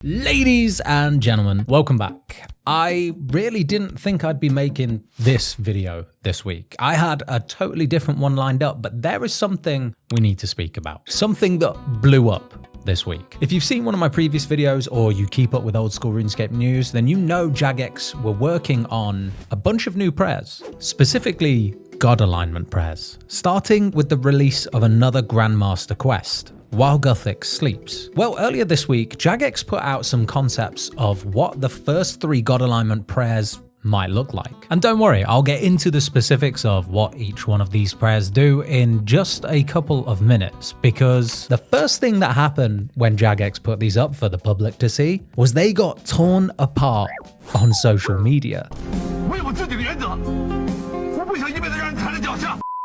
Ladies and gentlemen, welcome back. I really didn't think I'd be making this video this week. I had a totally different one lined up, but there is something we need to speak about. Something that blew up this week. If you've seen one of my previous videos or you keep up with old school RuneScape news, then you know Jagex were working on a bunch of new prayers, specifically God alignment prayers, starting with the release of another Grandmaster Quest, while Guthix sleeps. Well, earlier this week, Jagex put out some concepts of what the first 3 God alignment prayers might look like. And don't worry, I'll get into the specifics of what each one of these prayers do in just a couple of minutes, because the first thing that happened when Jagex put these up for the public to see was they got torn apart on social media.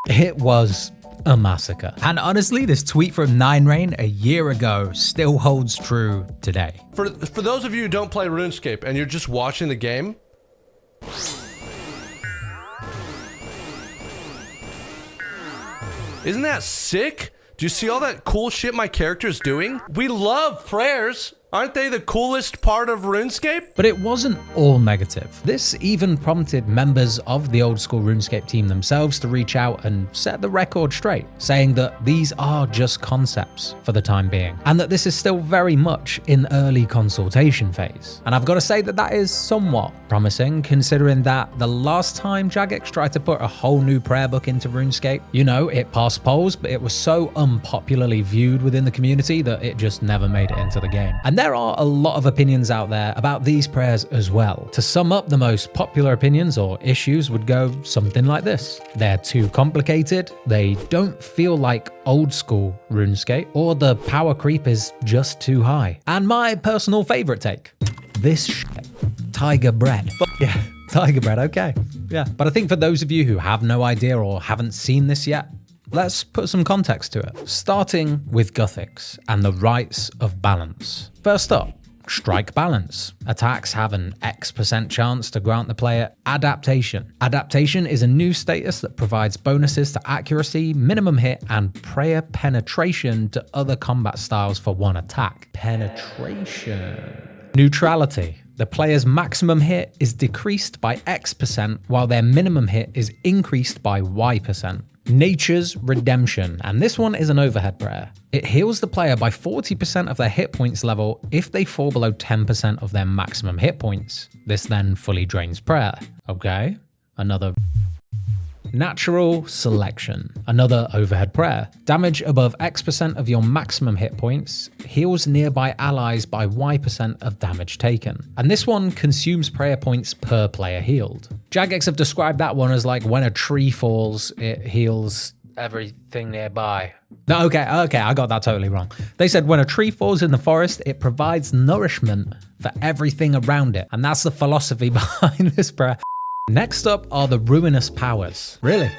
It was a massacre. And honestly, this tweet from 9rain a year ago still holds true today. For those of you who don't play RuneScape and you're just watching the game, isn't that sick? Do you see all that cool shit my character's doing? We love prayers. Aren't they the coolest part of RuneScape? But it wasn't all negative. This even prompted members of the old school RuneScape team themselves to reach out and set the record straight, saying that these are just concepts for the time being, and that this is still very much in early consultation phase. And I've got to say that that is somewhat promising, considering that the last time Jagex tried to put a whole new prayer book into RuneScape, you know, it passed polls, but it was so unpopularly viewed within the community that it just never made it into the game. And there are a lot of opinions out there about these prayers as well. To sum up, the most popular opinions or issues would go something like this: they're too complicated, they don't feel like old school RuneScape, or the power creep is just too high. And my personal favorite take: this shit. Tiger bread. Yeah, tiger bread, okay. Yeah, but I think for those of you who have no idea or haven't seen this yet, let's put some context to it, starting with Guthix and the rights of balance. First up, strike balance. Attacks have an X% chance to grant the player adaptation. Adaptation is a new status that provides bonuses to accuracy, minimum hit, and prayer penetration to other combat styles for 1 attack. Penetration. Neutrality. The player's maximum hit is decreased by X%, while their minimum hit is increased by Y%. Nature's Redemption, and this one is an overhead prayer. It heals the player by 40% of their hit points level if they fall below 10% of their maximum hit points. This then fully drains prayer. Okay, another. Natural Selection, another overhead prayer. Damage above X% of your maximum hit points heals nearby allies by Y% of damage taken. And this one consumes prayer points per player healed. Jagex have described that one as like when a tree falls, it heals everything nearby. No, okay, I got that totally wrong. They said when a tree falls in the forest, it provides nourishment for everything around it. And that's the philosophy behind this prayer. Next up are the Ruinous Powers. Really?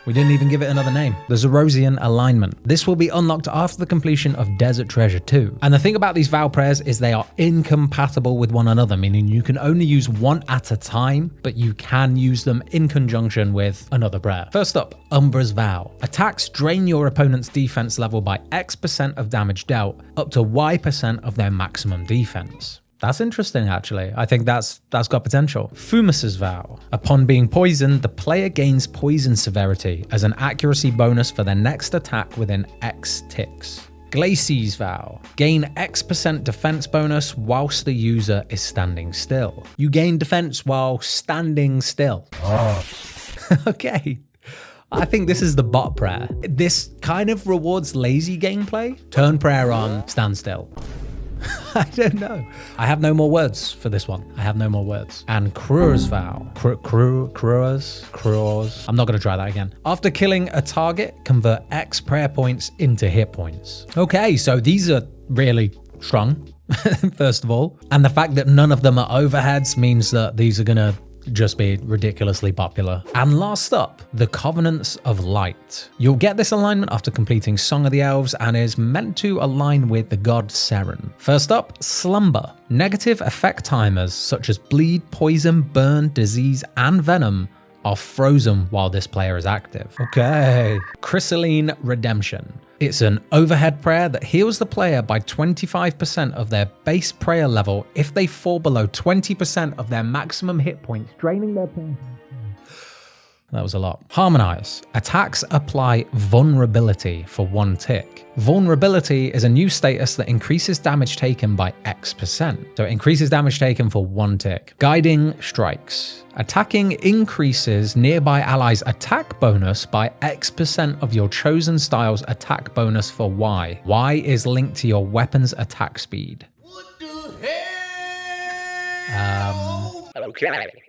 We didn't even give it another name. The Zerosian Alignment. This will be unlocked after the completion of Desert Treasure 2. And the thing about these vow prayers is they are incompatible with one another, meaning you can only use one at a time, but you can use them in conjunction with another prayer. First up, Umbra's Vow. Attacks drain your opponent's defense level by X% of damage dealt, up to Y% of their maximum defense. That's interesting, actually. I think that's got potential. Fumus's Vow. Upon being poisoned, the player gains poison severity as an accuracy bonus for their next attack within X ticks. Glacie's Vow. Gain X% defense bonus whilst the user is standing still. You gain defense while standing still. Oh. Okay. I think this is the bot prayer. This kind of rewards lazy gameplay. Turn prayer on, stand still. I don't know. I have no more words for this one. I have no more words. And Krua's Vow. Krua's. I'm not going to try that again. After killing a target, convert X prayer points into hit points. Okay, so these are really strong, first of all. And the fact that none of them are overheads means that these are going to just be ridiculously popular. And last up, the Covenants of Light. You'll get this alignment after completing Song of the Elves and is meant to align with the god Seren. First up, Slumber. Negative effect timers such as bleed, poison, burn, disease, and venom are frozen while this player is active. Okay. Crystalline Redemption. It's an overhead prayer that heals the player by 25% of their base prayer level if they fall below 20% of their maximum hit points, draining their prayer. That was a lot. Harmonize. Attacks apply vulnerability for 1 tick. Vulnerability is a new status that increases damage taken by X%. So it increases damage taken for 1 tick. Guiding Strikes. Attacking increases nearby allies' attack bonus by X% of your chosen style's attack bonus for Y. Y is linked to your weapon's attack speed. What the hell?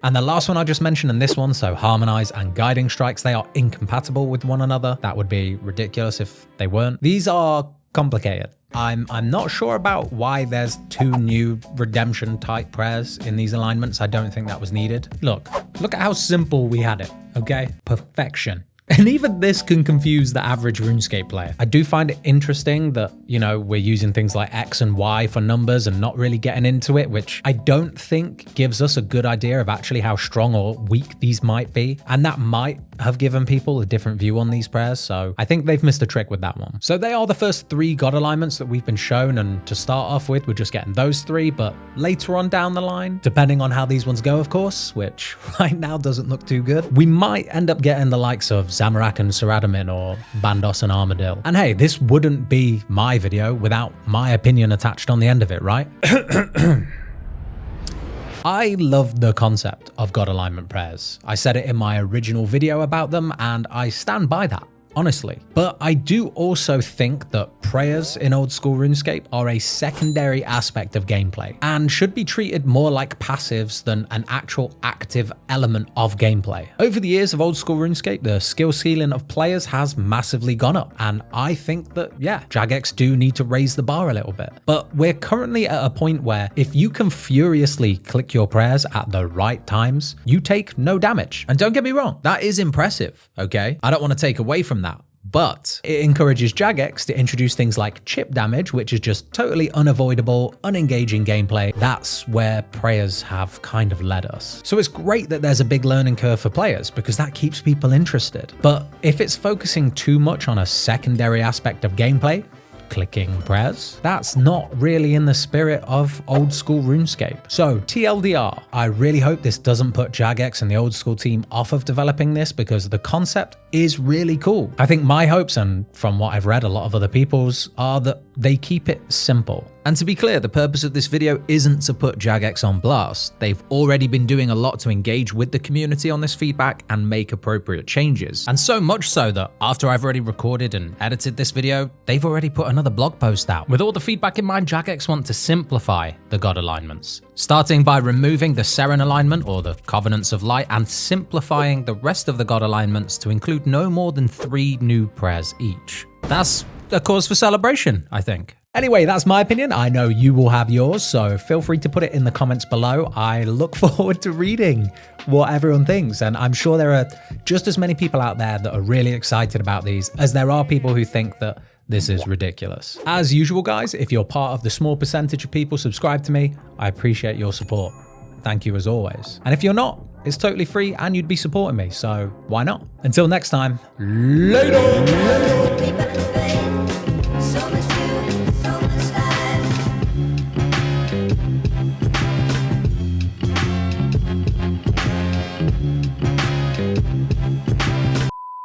And the last one I just mentioned and this one, so Harmonize and Guiding Strikes, they are incompatible with one another. That would be ridiculous if they weren't. These are complicated. I'm not sure about why there's 2 new redemption type prayers in these alignments. I don't think that was needed. Look at how simple we had it, okay? Perfection. And even this can confuse the average RuneScape player. I do find it interesting that, you know, we're using things like X and Y for numbers and not really getting into it, which I don't think gives us a good idea of actually how strong or weak these might be. And that might have given people a different view on these prayers. So I think they've missed a trick with that one. So they are the first 3 god alignments that we've been shown. And to start off with, we're just getting those 3, but later on down the line, depending on how these ones go, of course, which right now doesn't look too good, we might end up getting the likes of Zamorak and Saradamin or Bandos and Armadil. And hey, this wouldn't be my video without my opinion attached on the end of it, right? I love the concept of God alignment prayers. I said it in my original video about them and I stand by that, honestly. But I do also think that prayers in old school RuneScape are a secondary aspect of gameplay and should be treated more like passives than an actual active element of gameplay. Over the years of old school RuneScape, the skill ceiling of players has massively gone up, and I think that, yeah, Jagex do need to raise the bar a little bit. But we're currently at a point where if you can furiously click your prayers at the right times, you take no damage. And don't get me wrong, that is impressive, okay? I don't want to take away from that. But it encourages Jagex to introduce things like chip damage, which is just totally unavoidable, unengaging gameplay. That's where prayers have kind of led us. So it's great that there's a big learning curve for players because that keeps people interested. But if it's focusing too much on a secondary aspect of gameplay, clicking prayers, that's not really in the spirit of old school RuneScape. So TLDR, I really hope this doesn't put Jagex and the old school team off of developing this because the concept is really cool. I think my hopes, and from what I've read a lot of other people's, are that they keep it simple. And to be clear, the purpose of this video isn't to put Jagex on blast. They've already been doing a lot to engage with the community on this feedback and make appropriate changes. And so much so that after I've already recorded and edited this video, they've already put another blog post out. With all the feedback in mind, Jagex want to simplify the god alignments, starting by removing the Seren alignment or the Covenants of Light and simplifying the rest of the god alignments to include no more than 3 new prayers each. That's a cause for celebration, I think. Anyway, that's my opinion. I know you will have yours, so feel free to put it in the comments below. I look forward to reading what everyone thinks, and I'm sure there are just as many people out there that are really excited about these as there are people who think that this is ridiculous. As usual, guys, if you're part of the small percentage of people subscribed to me, I appreciate your support. Thank you as always. And if you're not, it's totally free and you'd be supporting me, so why not? Until next time, later!